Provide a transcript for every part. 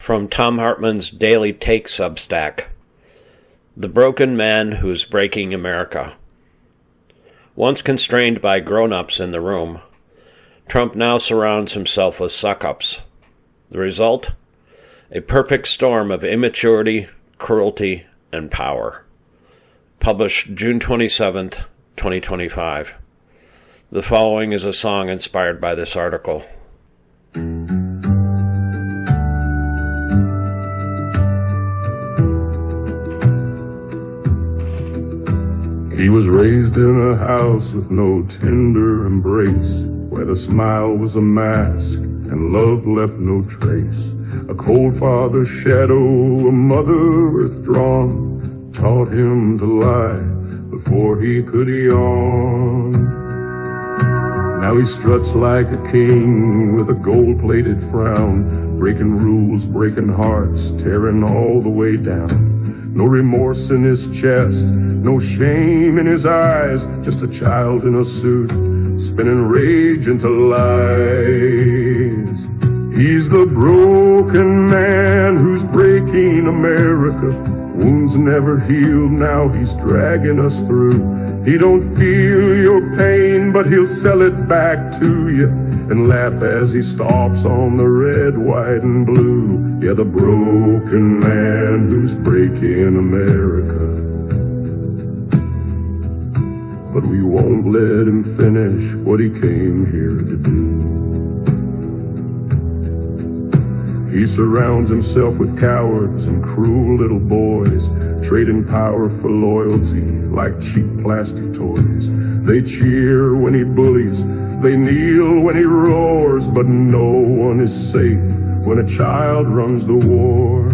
From Thom Hartmann's Daily Take Substack. The Broken Man Who's Breaking America. Once constrained by grown-ups in the room, Trump now surrounds himself with suck-ups. The result? A perfect storm of immaturity, cruelty, and power. Published June 27th, 2025. The following is a song inspired by this article. He was raised in a house with no tender embrace, where the smile was a mask and love left no trace. A cold father's shadow, a mother withdrawn, taught him to lie before he could yawn. Now he struts like a king with a gold-plated frown, breaking rules, breaking hearts, tearing all the way down. No remorse in his chest, no shame in his eyes, just a child in a suit, spinning rage into lies. He's the broken man who's breaking America. Wounds never healed, now he's dragging us through. He don't feel your pain, but he'll sell it back to you and laugh as he stomps on the red, white, and blue. Yeah, the broken man who's breaking America. But we won't let him finish what he came here to do. He surrounds himself with cowards and cruel little boys, trading power for loyalty like cheap plastic toys. They cheer when he bullies, they kneel when he roars, but no one is safe when a child runs the war.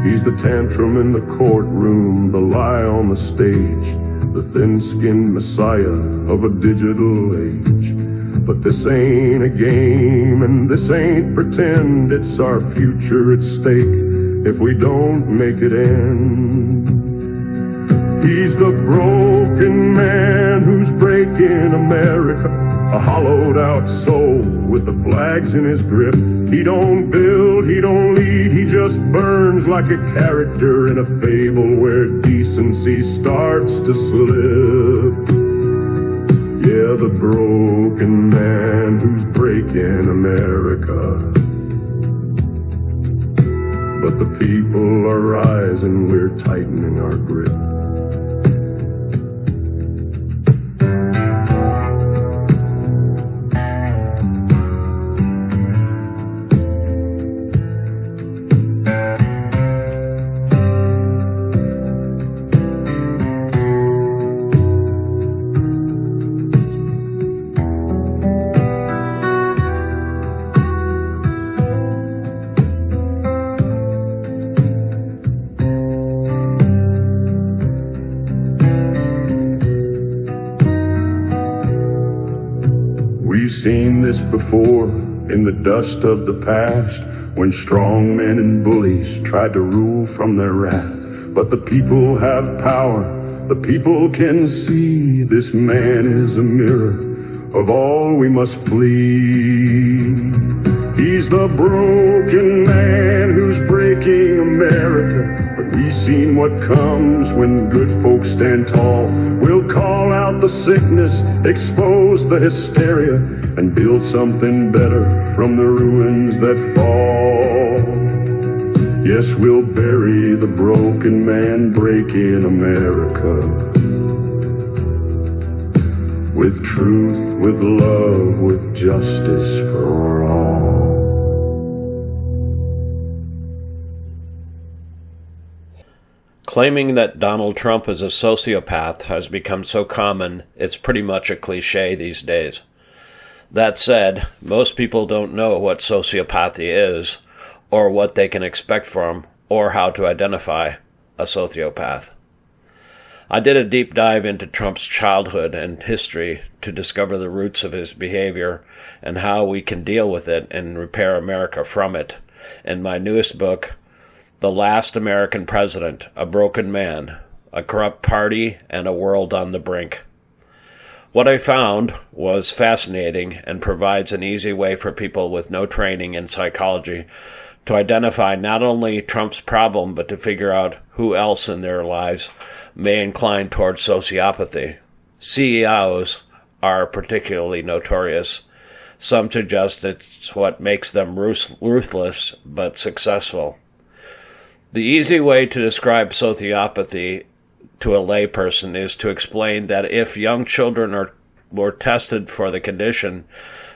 He's the tantrum in the courtroom, the lie on the stage, the thin-skinned messiah of a digital age. But this ain't a game, and this ain't pretend. It's our future at stake if we don't make it end. He's the broken man who's breaking America, a hollowed out soul with the flags in his grip. He don't build, he don't lead, he just burns like a character in a fable where decency starts to slip. Yeah, the broken man who's breaking America. But the people are rising, we're tightening our grip. We've seen this before in the dust of the past, when strong men and bullies tried to rule from their wrath. But the people have power, the people can see this man is a mirror of all we must flee. He's the broken man who's breaking America. But we've seen what comes when good folks stand tall. We'll call out the sickness, expose the hysteria, and build something better from the ruins that fall. Yes, we'll bury the broken man breaking America, with truth, with love, with justice for all. Claiming that Donald Trump is a sociopath has become so common, it's pretty much a cliche these days. That said, most people don't know what sociopathy is, or what they can expect from, or how to identify a sociopath. I did a deep dive into Trump's childhood and history to discover the roots of his behavior and how we can deal with it and repair America from it in my newest book, The Last American President, A Broken Man, A Corrupt Party, and a World on the Brink. What I found was fascinating and provides an easy way for people with no training in psychology to identify not only Trump's problem, but to figure out who else in their lives may incline towards sociopathy. CEOs are particularly notorious. Some suggest it's what makes them ruthless but successful. The easy way to describe sociopathy to a layperson is to explain that if young children were tested for the condition,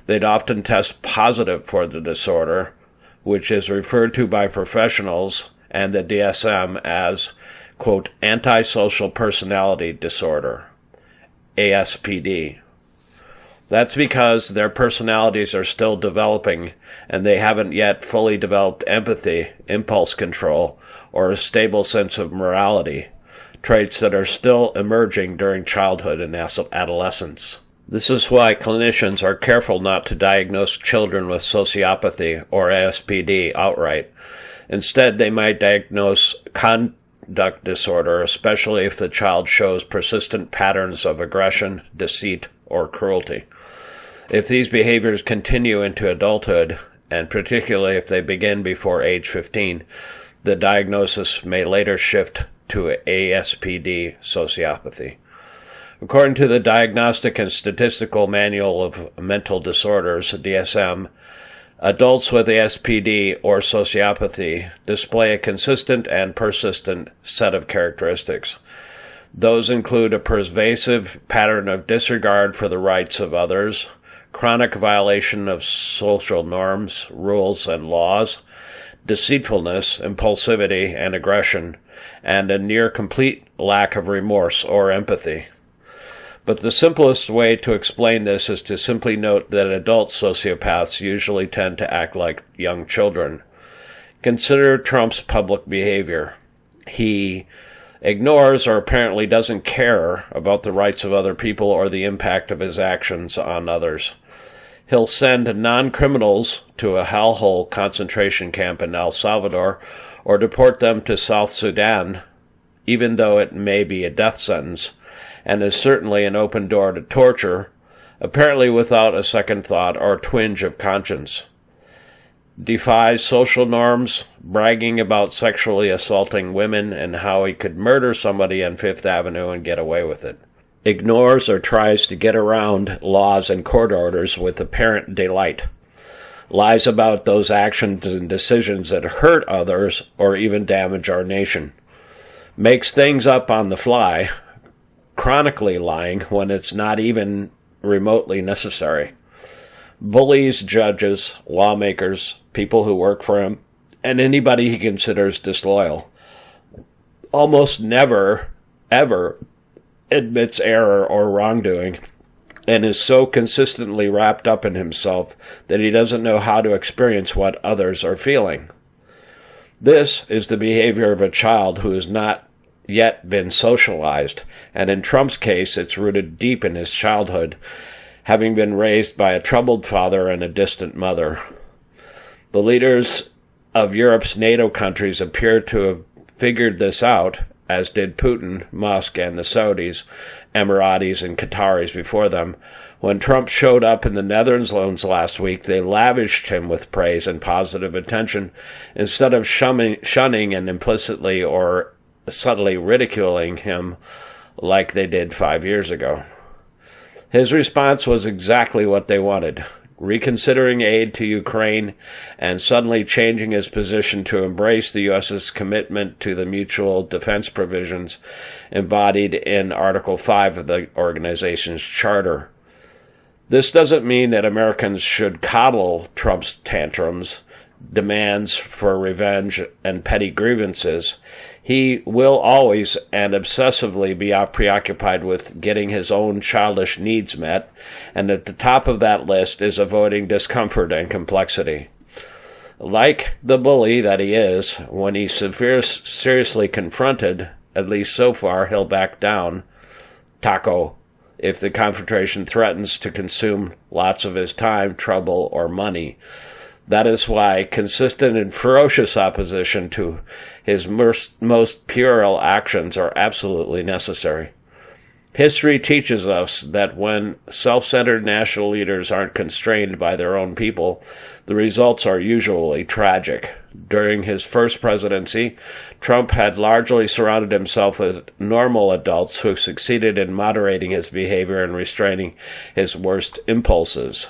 they'd often test positive for the disorder, which is referred to by professionals and the DSM as, quote, antisocial personality disorder, ASPD. That's because their personalities are still developing and they haven't yet fully developed empathy, impulse control, or a stable sense of morality, traits that are still emerging during childhood and adolescence. This is why clinicians are careful not to diagnose children with sociopathy or ASPD outright. Instead, they might diagnose conduct disorder, especially if the child shows persistent patterns of aggression, deceit, or cruelty. If these behaviors continue into adulthood, and particularly if they begin before age 15, the diagnosis may later shift to ASPD sociopathy. According to the Diagnostic and Statistical Manual of Mental Disorders, DSM, adults with ASPD or sociopathy display a consistent and persistent set of characteristics. Those include a pervasive pattern of disregard for the rights of others, chronic violation of social norms, rules, and laws, deceitfulness, impulsivity, and aggression, and a near complete lack of remorse or empathy. But the simplest way to explain this is to simply note that adult sociopaths usually tend to act like young children. Consider Trump's public behavior. He ignores or apparently doesn't care about the rights of other people or the impact of his actions on others. He'll send non-criminals to a hellhole concentration camp in El Salvador or deport them to South Sudan, even though it may be a death sentence, and is certainly an open door to torture, apparently without a second thought or twinge of conscience. Defies social norms, bragging about sexually assaulting women and how he could murder somebody on Fifth Avenue and get away with it. Ignores or tries to get around laws and court orders with apparent delight. Lies about those actions and decisions that hurt others or even damage our nation. Makes things up on the fly, chronically lying when it's not even remotely necessary. Bullies judges, lawmakers, people who work for him, and anybody he considers disloyal. Almost never, ever admits error or wrongdoing, and is so consistently wrapped up in himself that he doesn't know how to experience what others are feeling. This is the behavior of a child who has not yet been socialized, and in Trump's case, it's rooted deep in his childhood, having been raised by a troubled father and a distant mother. The leaders of Europe's NATO countries appear to have figured this out, as did Putin, Musk, and the Saudis, Emiratis, and Qataris before them. When Trump showed up in the Netherlands last week, they lavished him with praise and positive attention instead of shunning and implicitly or subtly ridiculing him like they did 5 years ago. His response was exactly what they wanted, reconsidering aid to Ukraine and suddenly changing his position to embrace the U.S.'s commitment to the mutual defense provisions embodied in Article 5 of the organization's charter. This doesn't mean that Americans should coddle Trump's tantrums, demands for revenge, and petty grievances. He will always and obsessively be preoccupied with getting his own childish needs met, and at the top of that list is avoiding discomfort and complexity. Like the bully that he is, when he's seriously confronted, at least so far, he'll back down. Taco, if the confrontation threatens to consume lots of his time, trouble, or money. That is why consistent and ferocious opposition to his most puerile actions are absolutely necessary. History teaches us that when self-centered national leaders aren't constrained by their own people, the results are usually tragic. During his first presidency, Trump had largely surrounded himself with normal adults who succeeded in moderating his behavior and restraining his worst impulses.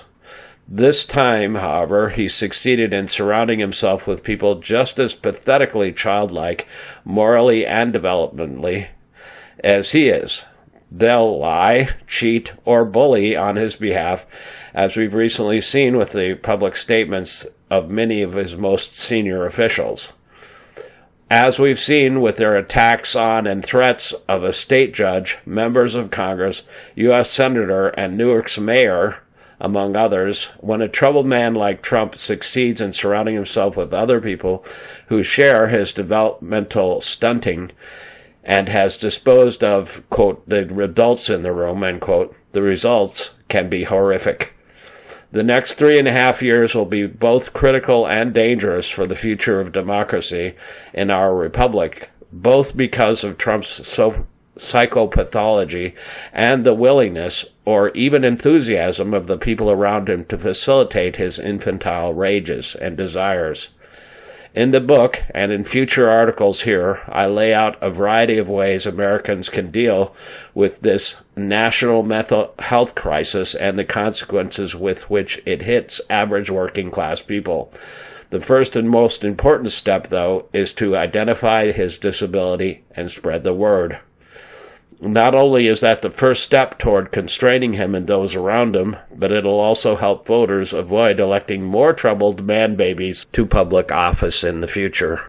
This time, however, he succeeded in surrounding himself with people just as pathetically childlike, morally and developmentally, as he is. They'll lie, cheat, or bully on his behalf, as we've recently seen with the public statements of many of his most senior officials. As we've seen with their attacks on and threats of a state judge, members of Congress, U.S. Senator, and Newark's mayor, among others, when a troubled man like Trump succeeds in surrounding himself with other people who share his developmental stunting, and has disposed of, quote, the adults in the room, end quote, the results can be horrific. The next 3.5 years will be both critical and dangerous for the future of democracy in our republic, both because of Trump's psychopathology and the willingness or even enthusiasm of the people around him to facilitate his infantile rages and desires. In the book, and in future articles here, I lay out a variety of ways Americans can deal with this national mental health crisis and the consequences with which it hits average working class people. The first and most important step, though, is to identify his disability and spread the word. Not only is that the first step toward constraining him and those around him, but it'll also help voters avoid electing more troubled man-babies to public office in the future.